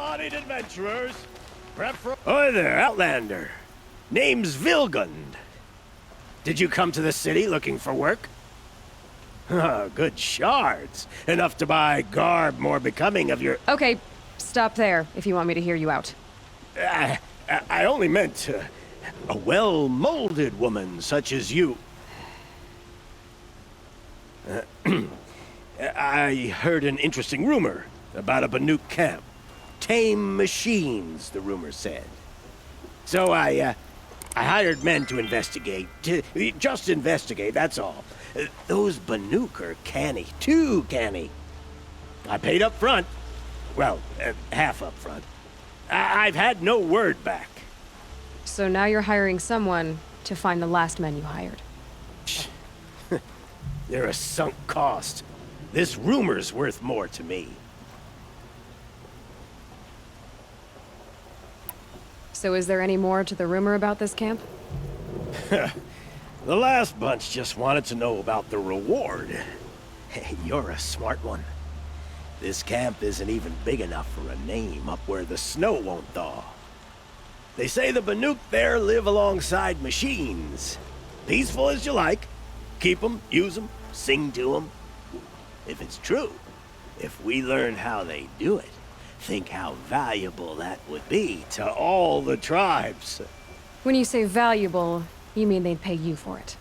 able-bodied adventurers. Hi there, Outlander. Name's Vilgund. Did you come to the city looking for work? Good shards. Enough to buy garb more becoming of your... Okay, stop there if you want me to hear you out. I only meant a well-molded woman such as you. I heard an interesting rumor about a Banuk camp. Tame machines, the rumor said. So I hired men to investigate. Just investigate, that's all. Those Banuk are canny, too canny. I paid up front. Well, half up front. I've had no word back. So now you're hiring someone to find the last men you hired. They're a sunk cost. This rumor's worth more to me. So is there any more to the rumor about this camp? The last bunch just wanted to know about the reward. Hey, you're a smart one. This camp isn't even big enough for a name up where the snow won't thaw. They say the Banuk there live alongside machines. Peaceful as you like. Keep them, use them, sing to them. If it's true, if we learn how they do it, think how valuable that would be to all the tribes. When you say valuable, you mean they'd pay you for it.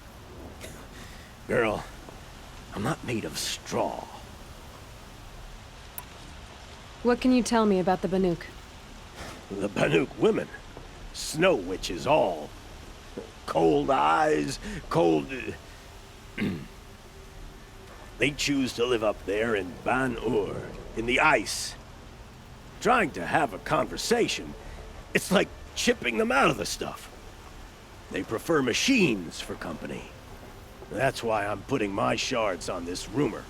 Girl, I'm not made of straw. What can you tell me about the Banuk? The Banuk women. Snow witches all. Cold eyes, cold... They choose to live up there in Ban-Ur, in the ice. Trying to have a conversation, it's like chipping them out of the stuff. They prefer machines for company. That's why I'm putting my shards on this rumor.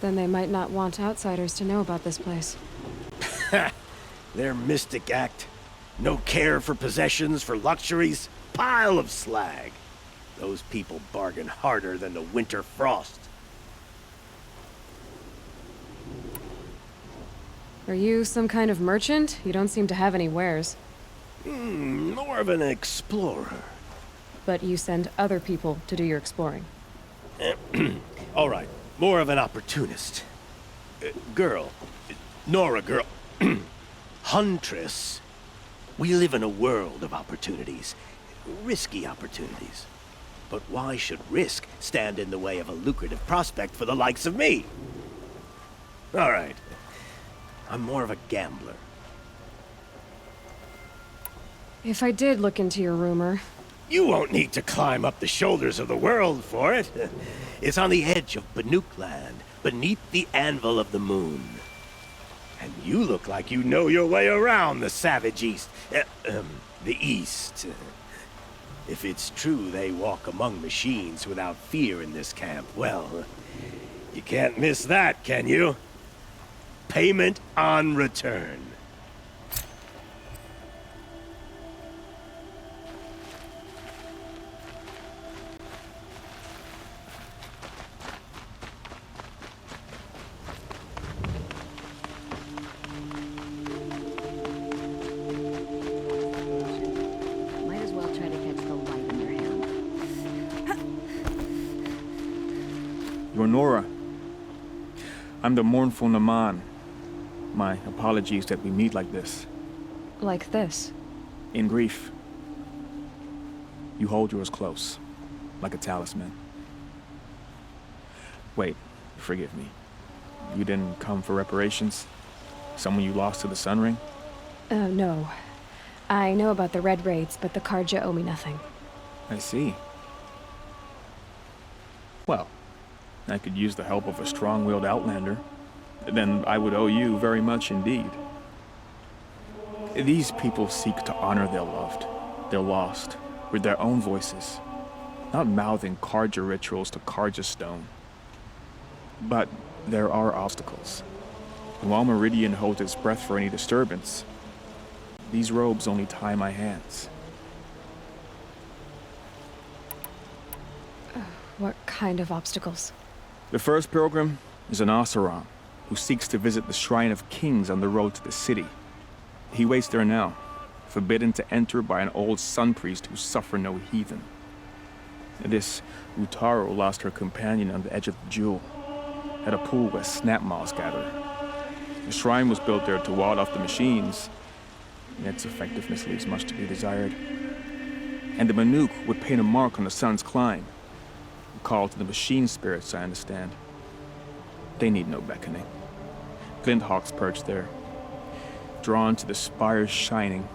Then they might not want outsiders to know about this place. Their mystic act. No care for possessions, for luxuries. Pile of slag. Those people bargain harder than the winter frost. Are you some kind of merchant? You don't seem to have any wares. More of an explorer. But you send other people to do your exploring. All right, more of an opportunist. Girl. Nora girl. Huntress. We live in a world of opportunities. Risky opportunities. But why should risk stand in the way of a lucrative prospect for the likes of me? All right. I'm more of a gambler. If I did look into your rumor... You won't need to climb up the shoulders of the world for it. It's on the edge of Banuk land, beneath the anvil of the moon. And you look like you know your way around the savage east. The east. If it's true they walk among machines without fear in this camp, well, you can't miss that, can you? Payment on return. Might as well try to catch the light in your hand. You're Nora. I'm the mournful Naman. My apologies that we meet like this. Like this? In grief. You hold yours close, like a talisman. Wait, forgive me. You didn't come for reparations? Someone you lost to the Sun Ring? No. I know about the Red Raids, but the Karja owe me nothing. I see. Well, I could use the help of a strong-willed outlander. Then I would owe you very much indeed. These people seek to honor their loved, their lost, with their own voices, not mouthing Karja rituals to Karja stone. But there are obstacles. While Meridian holds its breath for any disturbance, these robes only tie my hands. What kind of obstacles? The first pilgrim is an Oseram who seeks to visit the Shrine of Kings on the road to the city. He waits there now, forbidden to enter by an old sun priest who suffer no heathen. This Utaro lost her companion on the edge of the jewel, at a pool where snap moths gather. The shrine was built there to ward off the machines, yet its effectiveness leaves much to be desired. And the Manuk would paint a mark on the sun's climb, a call to the machine spirits, I understand. They need no beckoning. Glint hawks perch there, drawn to the spires shining.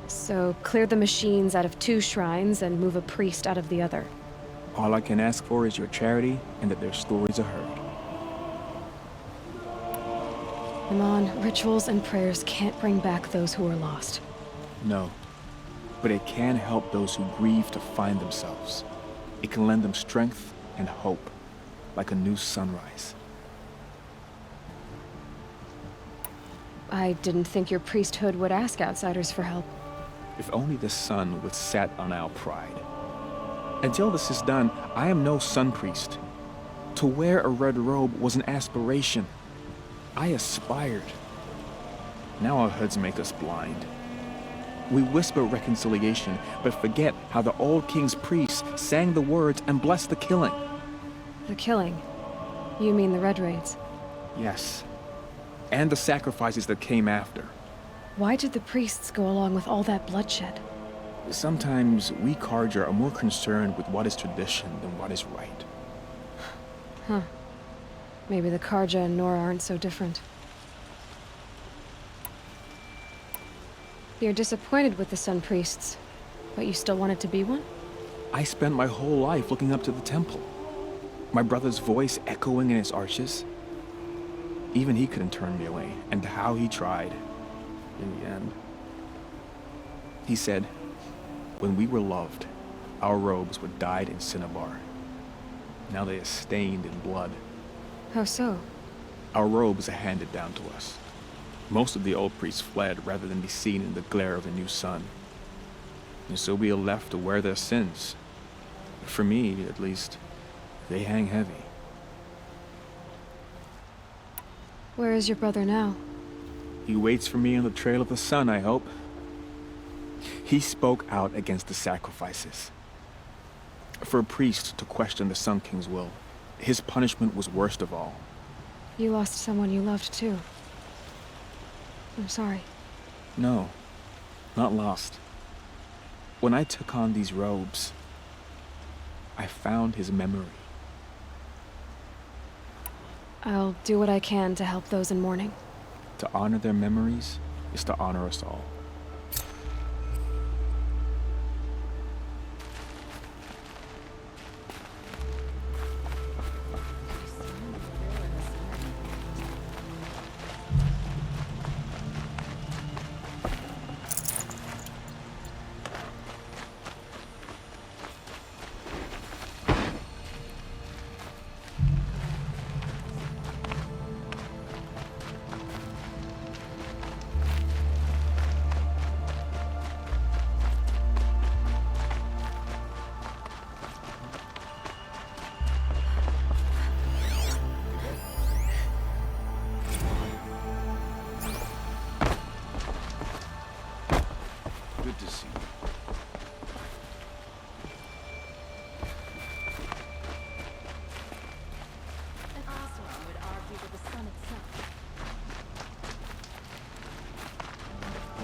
So clear the machines out of 2 shrines and move a priest out of the other. All I can ask for is your charity and that their stories are heard. Iman, rituals and prayers can't bring back those who are lost. No, but it can help those who grieve to find themselves. It can lend them strength and hope, like a new sunrise. I didn't think your priesthood would ask outsiders for help. If only the sun would set on our pride. Until this is done, I am no sun priest. To wear a red robe was an aspiration. I aspired. Now our hoods make us blind. We whisper reconciliation, but forget how the old king's priests sang the words and blessed the killing. The killing? You mean the Red Raids? Yes. And the sacrifices that came after. Why did the priests go along with all that bloodshed? Sometimes we Karja are more concerned with what is tradition than what is right. Huh. Maybe the Karja and Nora aren't so different. You're disappointed with the Sun Priests, but you still wanted to be one? I spent my whole life looking up to the temple. My brother's voice echoing in its arches. Even he couldn't turn me away, and how he tried. In the end. He said, when we were loved, our robes were dyed in cinnabar. Now they are stained in blood. How so? Our robes are handed down to us. Most of the old priests fled rather than be seen in the glare of a new sun. And so we are left to wear their sins. For me, at least, they hang heavy. Where is your brother now? He waits for me on the trail of the sun, I hope. He spoke out against the sacrifices. For a priest to question the Sun King's will, his punishment was worst of all. You lost someone you loved too. I'm sorry. No, not lost. When I took on these robes, I found his memory. I'll do what I can to help those in mourning. To honor their memories is to honor us all. Good to see you. And also, I would argue with the sun itself.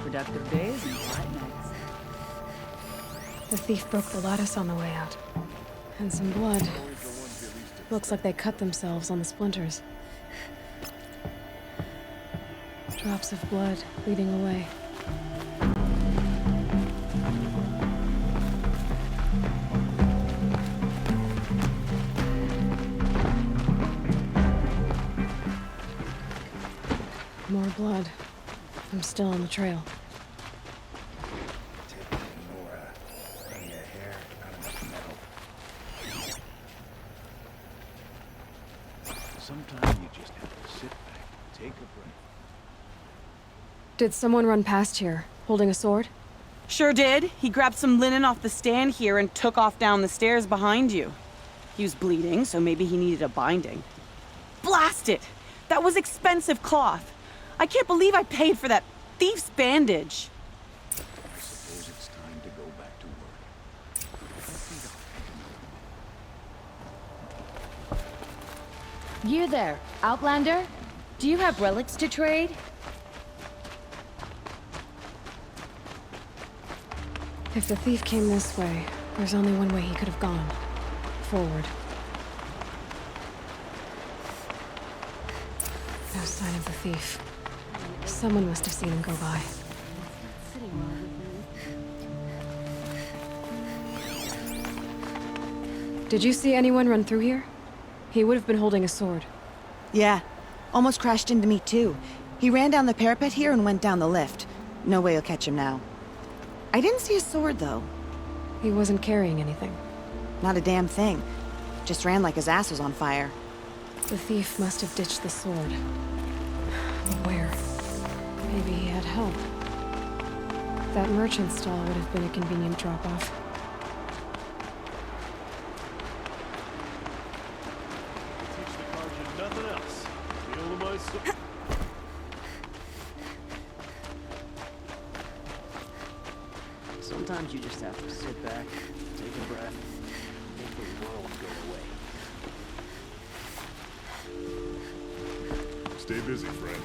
Productive days and quiet nights. The thief broke the lattice on the way out. And some blood. Looks like they cut themselves on the splinters. Drops of blood leading away. More blood. I'm still on the trail. Sometimes you just have to sit back, take a breath. Did someone run past here, holding a sword? Sure did. He grabbed some linen off the stand here and took off down the stairs behind you. He was bleeding, so maybe he needed a binding. Blast it! That was expensive cloth. I can't believe I paid for that thief's bandage. I suppose it's time to go back to work. You there, Outlander? Do you have relics to trade? If the thief came this way, there's only one way he could have gone. Forward. No sign of the thief. Someone must have seen him go by. Did you see anyone run through here? He would have been holding a sword. Yeah, almost crashed into me too. He ran down the parapet here and went down the lift. No way you'll catch him now. I didn't see a sword though. He wasn't carrying anything. Not a damn thing. Just ran like his ass was on fire. The thief must have ditched the sword. But where? Maybe he had help. That merchant stall would have been a convenient drop-off. Teach the Carja nothing else. Feel my soul. Sometimes you just have to sit back, take a breath, make the world go away. Stay busy, friend.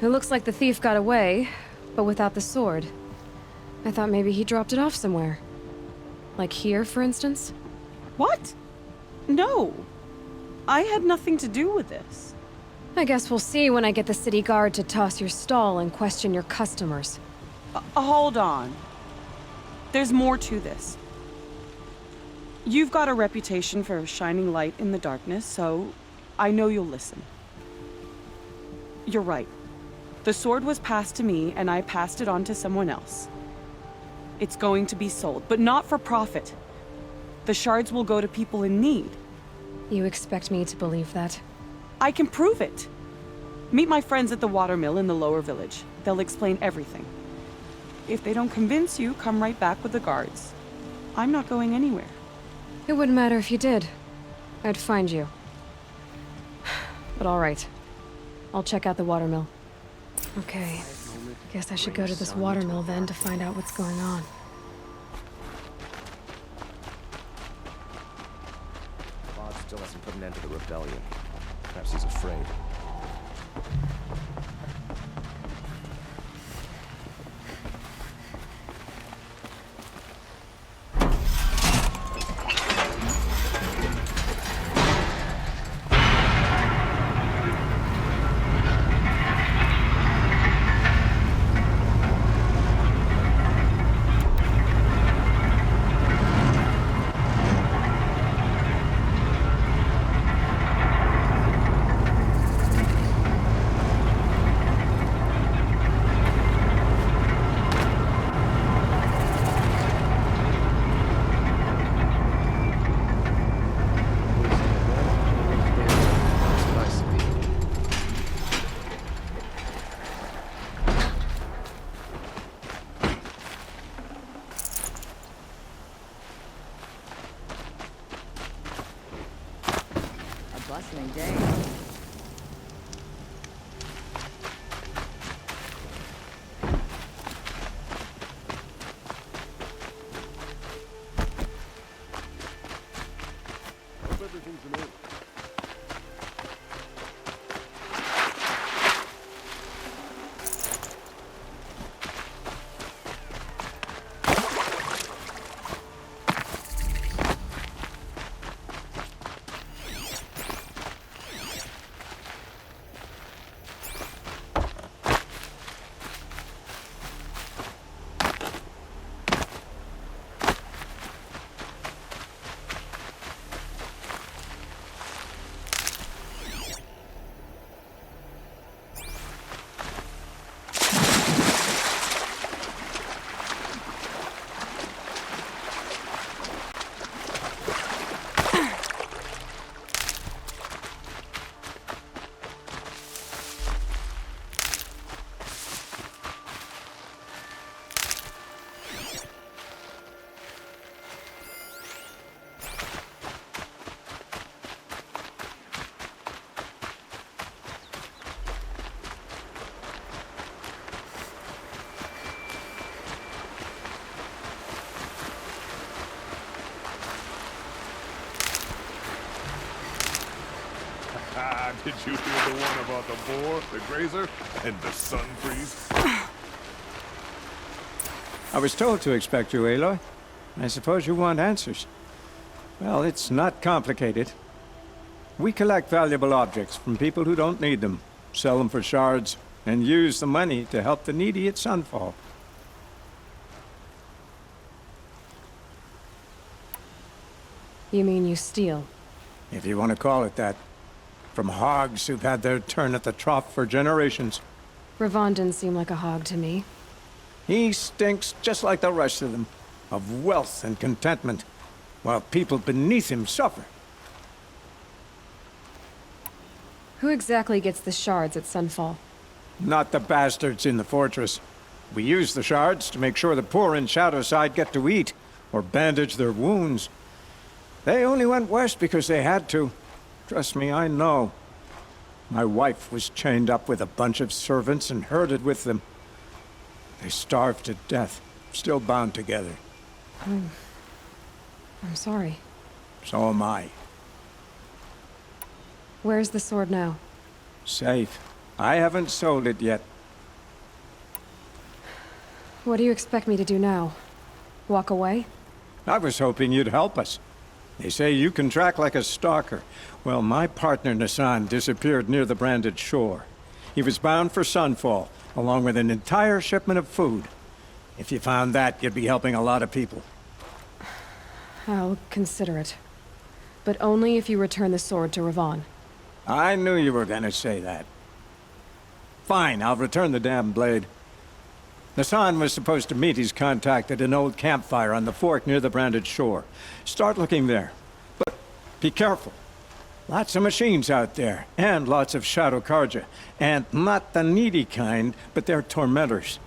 It looks like the thief got away, but without the sword. I thought maybe he dropped it off somewhere. Like here, for instance? What? No. I had nothing to do with this. I guess we'll see when I get the city guard to toss your stall and question your customers. Hold on. There's more to this. You've got a reputation for shining light in the darkness, so I know you'll listen. You're right. The sword was passed to me, and I passed it on to someone else. It's going to be sold, but not for profit. The shards will go to people in need. You expect me to believe that? I can prove it. Meet my friends at the watermill in the lower village. They'll explain everything. If they don't convince you, come right back with the guards. I'm not going anywhere. It wouldn't matter if you did. I'd find you. But all right. I'll check out the watermill. Okay. Guess I should go to this watermill then to find out what's going on. Bob still hasn't put an end to the rebellion. Perhaps he's afraid. Bustling day. Hope everything's in order. Did you hear the one about the boar, the grazer, and the sun freeze? I was told to expect you, Aloy. I suppose you want answers. Well, it's not complicated. We collect valuable objects from people who don't need them, sell them for shards, and use the money to help the needy at Sunfall. You mean you steal? If you want to call it that. From hogs who've had their turn at the trough for generations. Ravon didn't seem like a hog to me. He stinks just like the rest of them, of wealth and contentment, while people beneath him suffer. Who exactly gets the shards at Sunfall? Not the bastards in the fortress. We use the shards to make sure the poor in Shadowside get to eat, or bandage their wounds. They only went west because they had to. Trust me, I know. My wife was chained up with a bunch of servants and herded with them. They starved to death, still bound together. I'm sorry. So am I. Where's the sword now? Safe. I haven't sold it yet. What do you expect me to do now? Walk away? I was hoping you'd help us. They say you can track like a stalker. Well, my partner Nassan disappeared near the branded shore. He was bound for Sunfall, along with an entire shipment of food. If you found that, you'd be helping a lot of people. I'll consider it. But only if you return the sword to Ravon. I knew you were gonna say that. Fine, I'll return the damn blade. Nassan was supposed to meet his contact at an old campfire on the fork near the branded shore. Start looking there. But be careful. Lots of machines out there, and lots of Shadow Karja. And not the needy kind, but they're tormentors.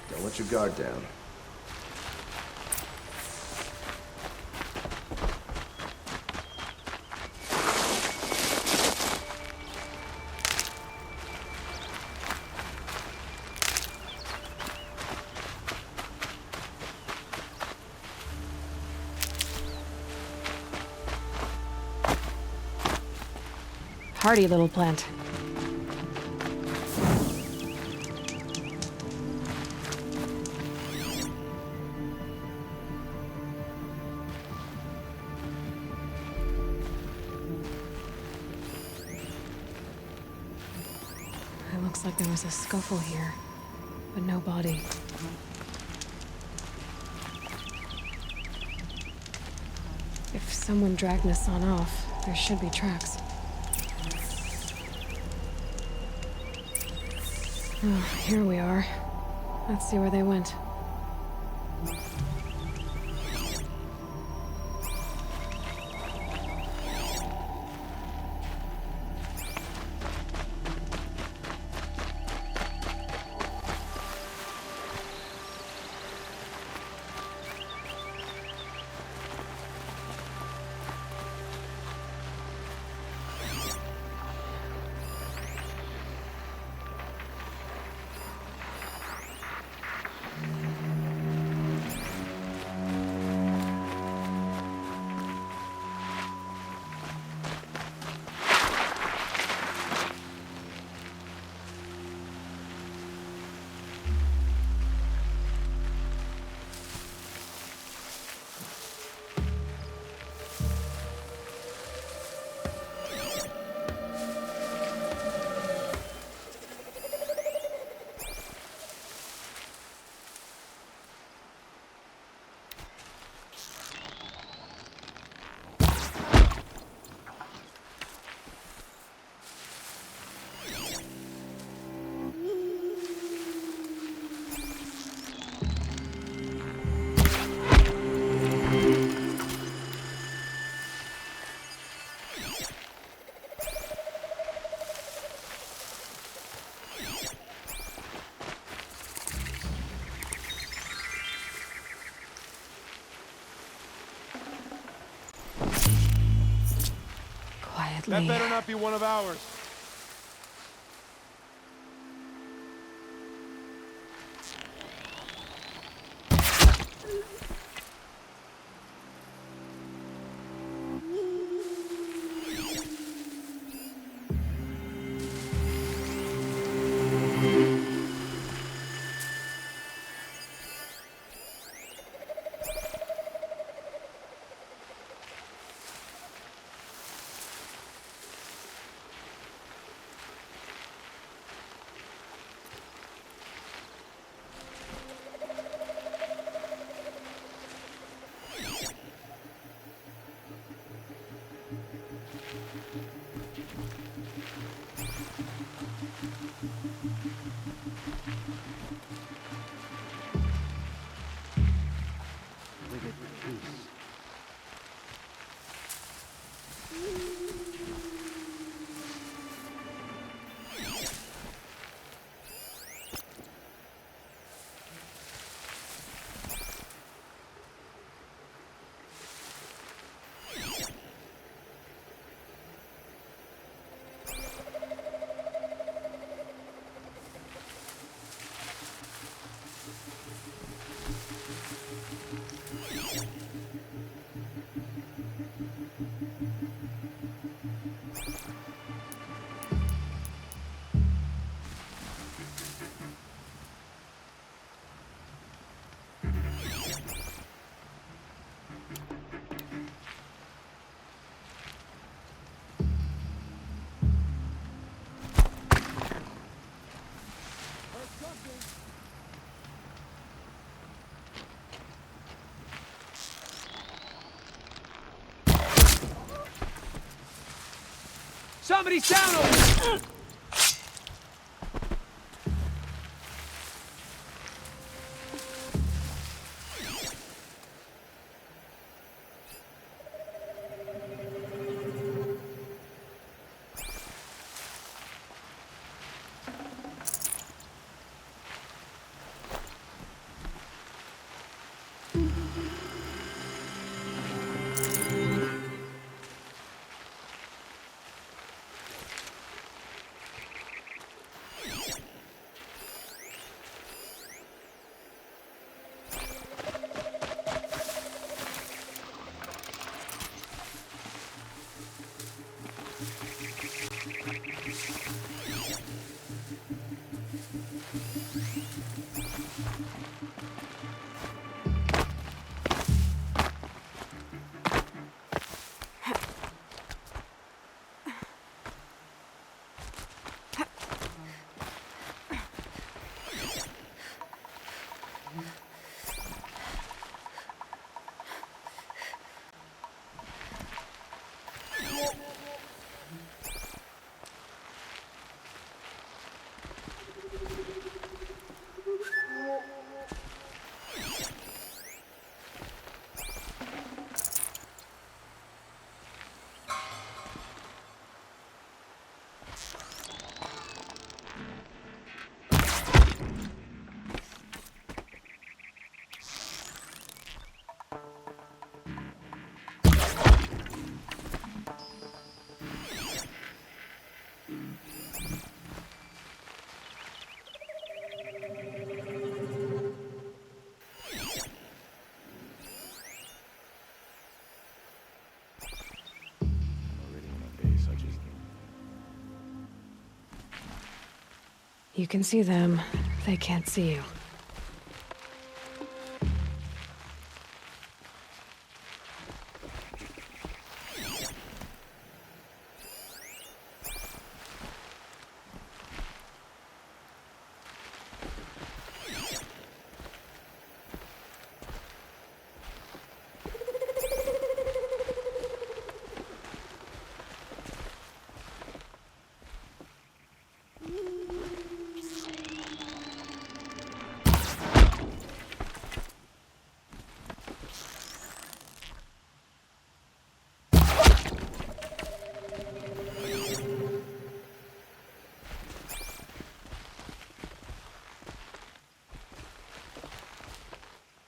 Don't let your guard down. Hardy little plant. It looks like there was a scuffle here, but no body. If someone dragged Nassan off, there should be tracks. Oh, here we are. Let's see where they went. That better not be one of ours. Somebody's down over! You can see them. They can't see you.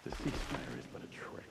The ceasefire is but a trick.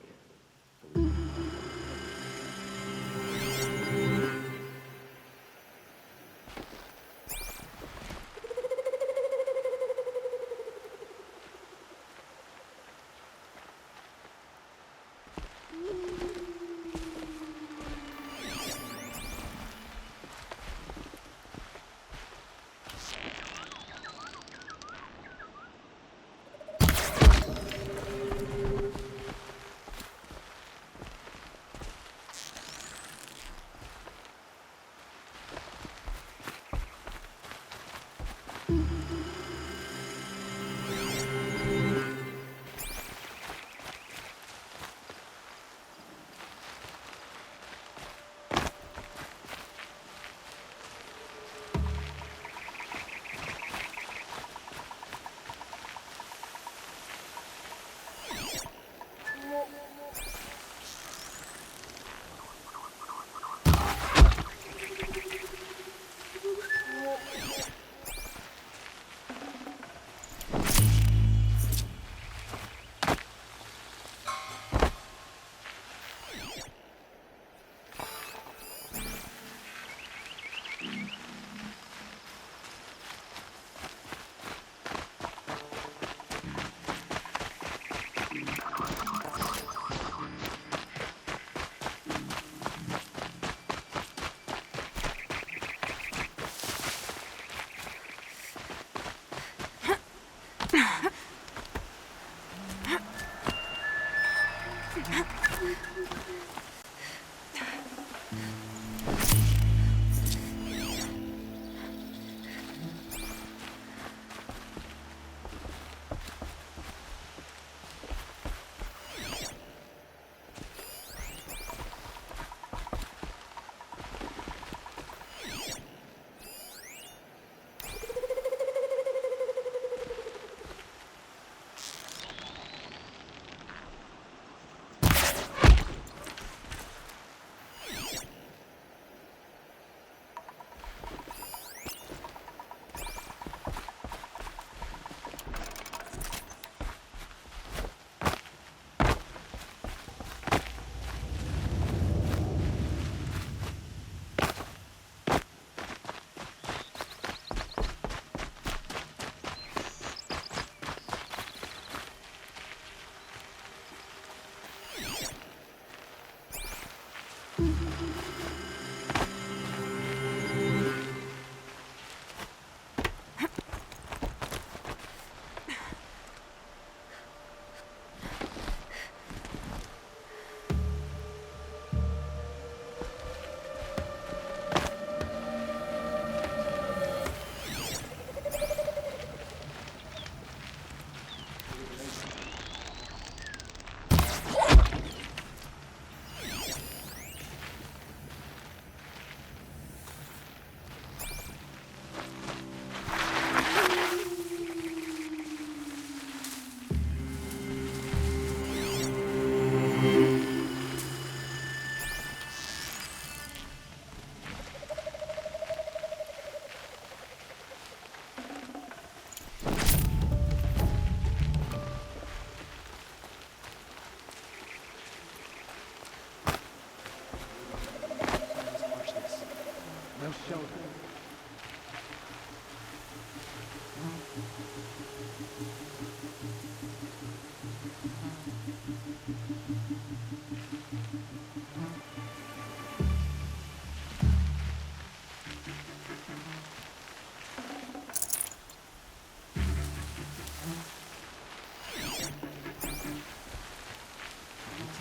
show them.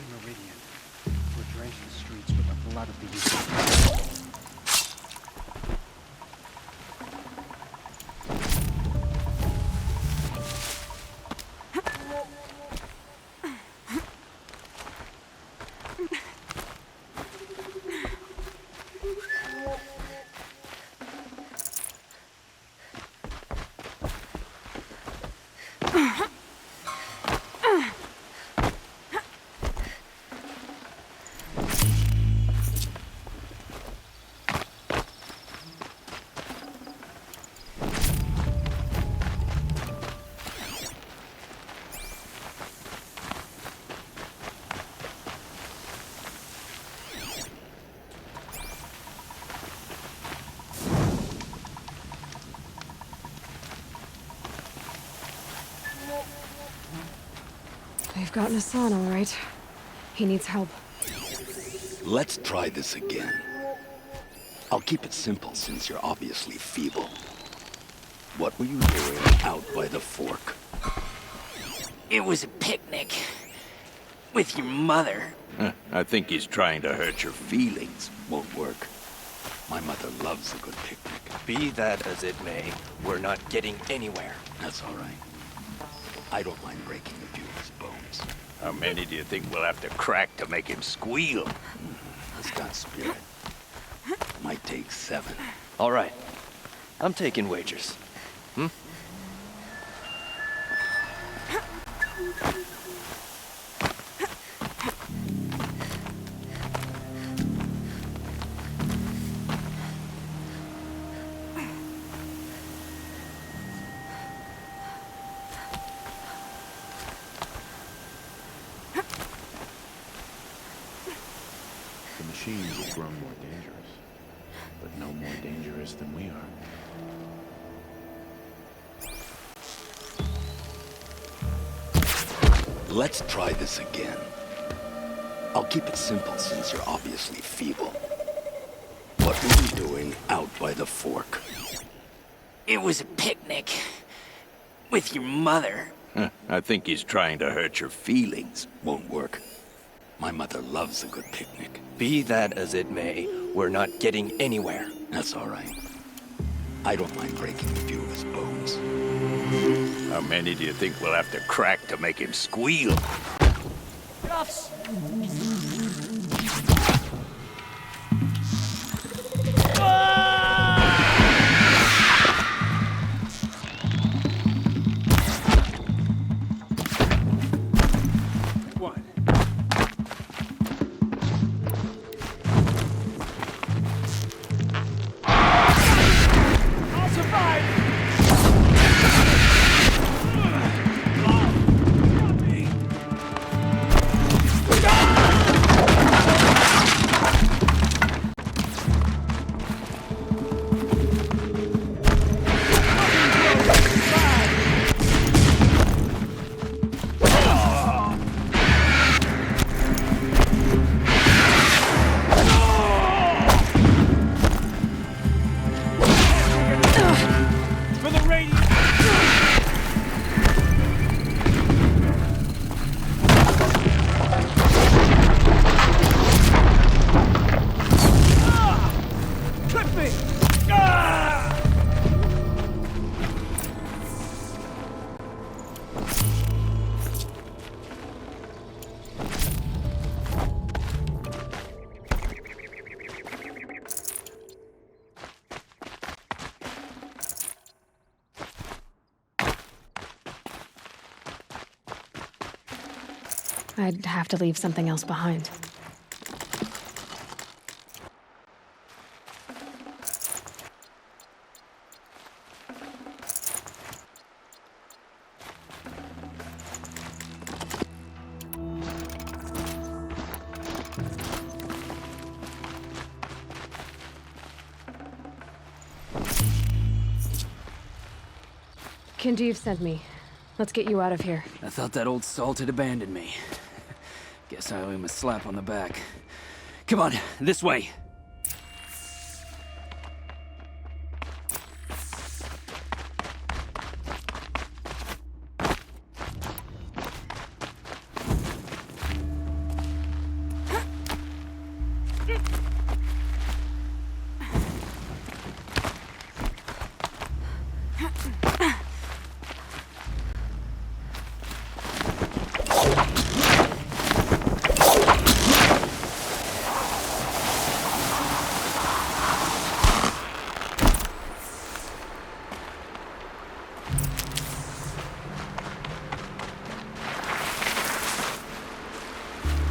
Meridian. We're drenching the streets with the blood of the youth. We've gotten Hassan, all right. He needs help. Let's try this again. I'll keep it simple since you're obviously feeble. What were you doing out by the fork? It was a picnic. With your mother. I think he's trying to hurt your feelings. Won't work. My mother loves a good picnic. Be that as it may, we're not getting anywhere. That's all right. I don't mind breaking a few of his bones. How many do you think we'll have to crack to make him squeal? He's got spirit. Might take 7. All right. I'm taking wagers. The machines have grown more dangerous, but no more dangerous than we are. Let's try this again. I'll keep it simple since you're obviously feeble. What were you doing out by the fork? It was a picnic. With your mother. I think he's trying to hurt your feelings. Won't work. My mother loves a good picnic. Be that as it may, we're not getting anywhere. That's all right. I don't mind breaking a few of his bones. How many do you think we'll have to crack to make him squeal? Cuffs! I'd have to leave something else behind. Kindev sent me. Let's get you out of here. I thought that old salt had abandoned me. Guess I owe him a slap on the back. Come on, this way.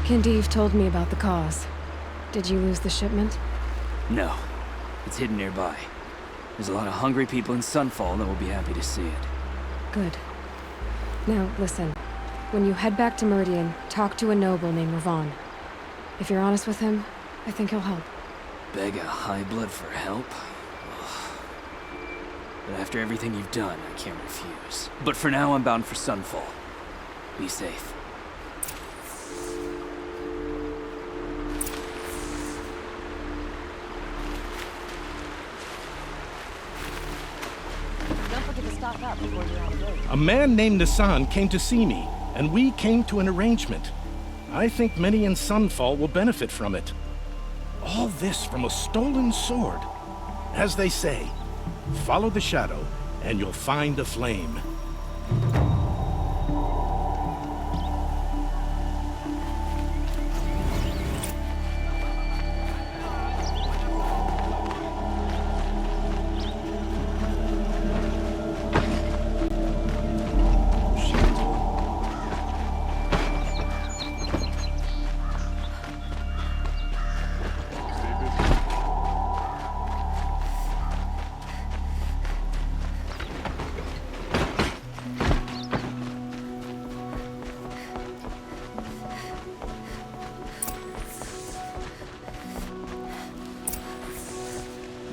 Kindev told me about the cause. Did you lose the shipment? No. It's hidden nearby. There's a lot of hungry people in Sunfall that will be happy to see it. Good. Now, listen. When you head back to Meridian, talk to a noble named Ravon. If you're honest with him, I think he'll help. Beg a high blood for help? But after everything you've done, I can't refuse. But for now, I'm bound for Sunfall. Be safe. A man named Nissan came to see me, and we came to an arrangement. I think many in Sunfall will benefit from it. All this from a stolen sword. As they say, follow the shadow, and you'll find a flame.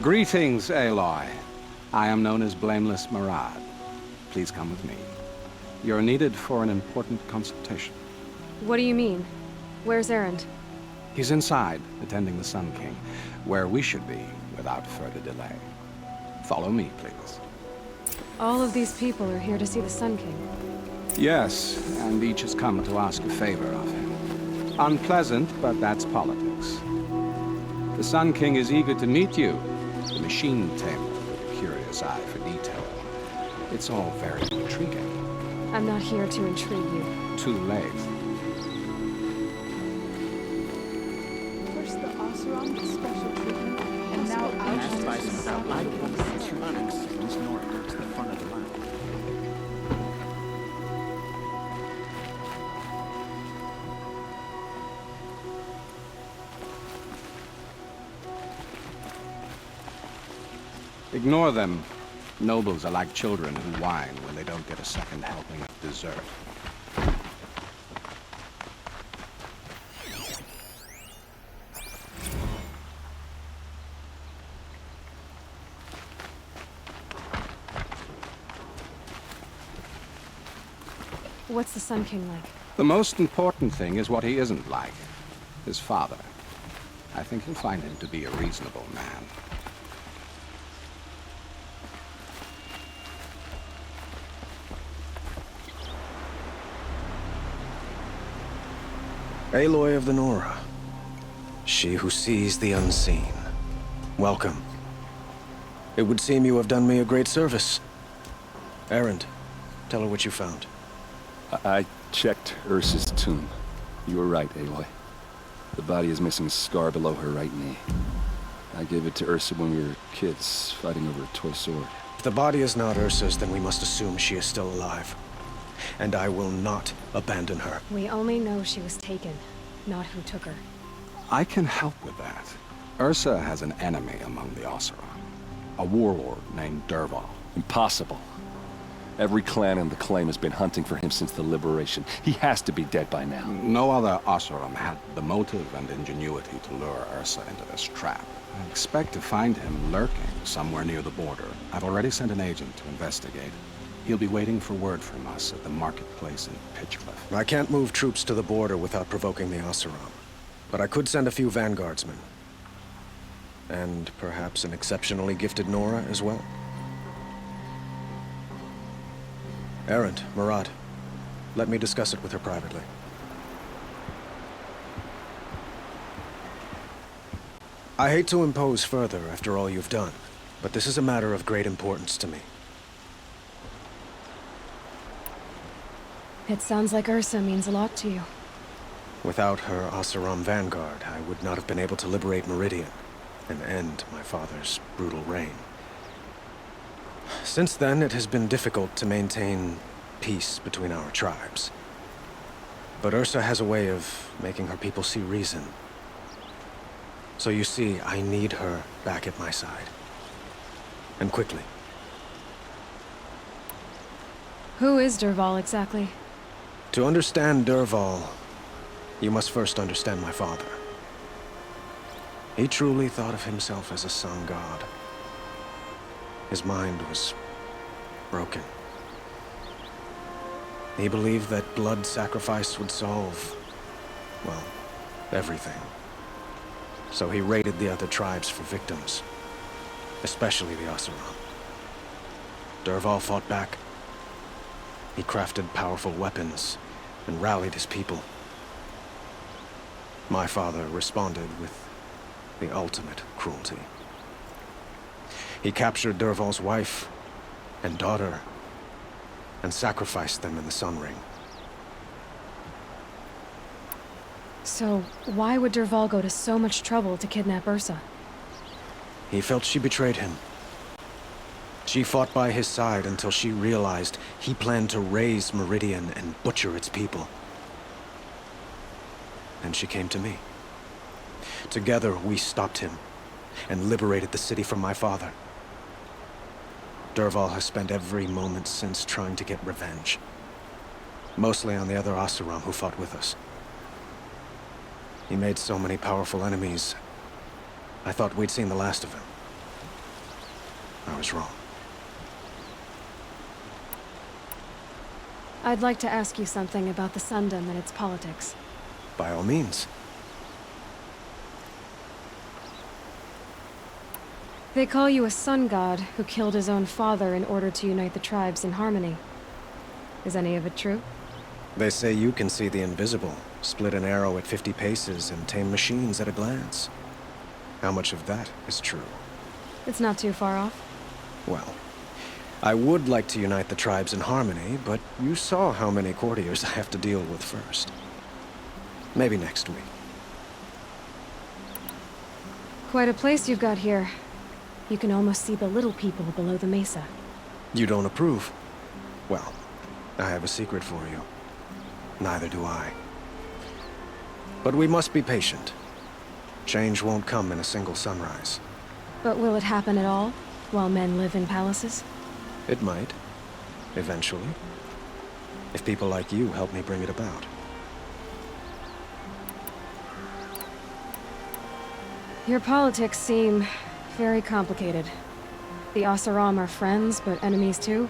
Greetings, Aloy. I am known as Blameless Marad. Please come with me. You're needed for an important consultation. What do you mean? Where's Erend? He's inside, attending the Sun King, where we should be without further delay. Follow me, please. All of these people are here to see the Sun King. Yes, and each has come to ask a favor of him. Unpleasant, but that's politics. The Sun King is eager to meet you. The machine tamer with a curious eye for detail. It's all very intriguing. I'm not here to intrigue you. Too late. First the Oseram with special treatment, and now out by some electronics just north towards the front of the line. Ignore them. Nobles are like children who whine when they don't get a second helping of dessert. What's the Sun King like? The most important thing is what he isn't like. His father. I think you'll find him to be a reasonable man. Aloy of the Nora. She who sees the unseen. Welcome. It would seem you have done me a great service. Erend, tell her what you found. I checked Ursa's tomb. You were right, Aloy. The body is missing a scar below her right knee. I gave it to Ursa when we were kids, fighting over a toy sword. If the body is not Ursa's, then we must assume she is still alive. And I will not abandon her. We only know she was taken, not who took her. I can help with that. Ursa has an enemy among the Oseram. A warlord named Dervahl. Impossible. Every clan in the claim has been hunting for him since the liberation. He has to be dead by now. No other Oseram had the motive and ingenuity to lure Ursa into this trap. I expect to find him lurking somewhere near the border. I've already sent an agent to investigate. He'll be waiting for word from us at the marketplace in Pitchcliff. I can't move troops to the border without provoking the Oseram. But I could send a few vanguardsmen. And perhaps an exceptionally gifted Nora as well. Erend, Marat, let me discuss it with her privately. I hate to impose further after all you've done, but this is a matter of great importance to me. It sounds like Ursa means a lot to you. Without her Oseram vanguard, I would not have been able to liberate Meridian and end my father's brutal reign. Since then, it has been difficult to maintain peace between our tribes. But Ursa has a way of making her people see reason. So you see, I need her back at my side. And quickly. Who is Dervahl exactly? To understand Dervahl, you must first understand my father. He truly thought of himself as a sun god. His mind was broken. He believed that blood sacrifice would solve, well, everything. So he raided the other tribes for victims, especially the Oseram. Dervahl fought back. He crafted powerful weapons and rallied his people. My father responded with the ultimate cruelty. He captured Dervahl's wife and daughter and sacrificed them in the Sun Ring. So, why would Dervahl go to so much trouble to kidnap Ursa? He felt she betrayed him. She fought by his side until she realized he planned to raise Meridian and butcher its people. And she came to me. Together, we stopped him and liberated the city from my father. Dervahl has spent every moment since trying to get revenge. Mostly on the other Oseram who fought with us. He made so many powerful enemies, I thought we'd seen the last of him. I was wrong. I'd like to ask you something about the Sundom and its politics. By all means. They call you a sun god who killed his own father in order to unite the tribes in harmony. Is any of it true? They say you can see the invisible, split an arrow at 50 paces, and tame machines at a glance. How much of that is true? It's not too far off. Well, I would like to unite the tribes in harmony, but you saw how many courtiers I have to deal with first. Maybe next week. Quite a place you've got here. You can almost see the little people below the mesa. You don't approve? Well, I have a secret for you. Neither do I. But we must be patient. Change won't come in a single sunrise. But will it happen at all, while men live in palaces? It might. Eventually. If people like you help me bring it about. Your politics seem very complicated. The Oseram are friends, but enemies too?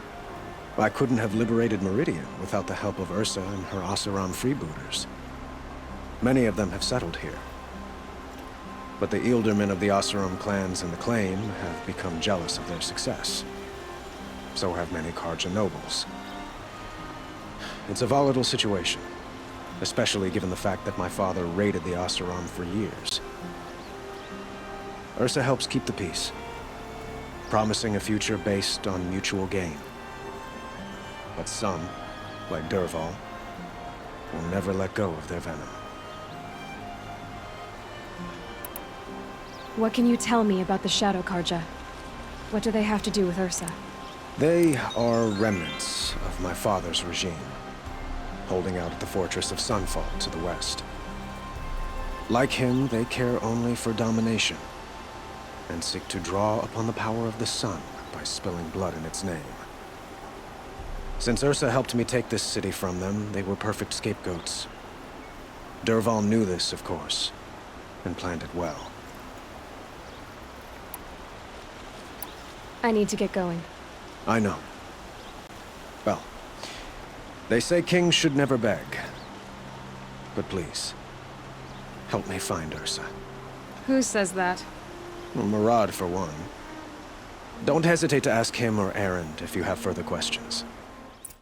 I couldn't have liberated Meridian without the help of Ursa and her Oseram freebooters. Many of them have settled here. But the Ealdormen of the Oseram clans in the Claim have become jealous of their success. So have many Carja nobles. It's a volatile situation, especially given the fact that my father raided the Oseram for years. Ursa helps keep the peace, promising a future based on mutual gain. But some, like Dervahl, will never let go of their venom. What can you tell me about the Shadow Carja? What do they have to do with Ursa? They are remnants of my father's regime, holding out at the fortress of Sunfall to the west. Like him, they care only for domination, and seek to draw upon the power of the sun by spilling blood in its name. Since Ursa helped me take this city from them, they were perfect scapegoats. Dervahl knew this, of course, and planned it well. I need to get going. I know. Well, they say kings should never beg. But please, help me find Ursa. Who says that? Well, Murad, for one. Don't hesitate to ask him or Erend if you have further questions.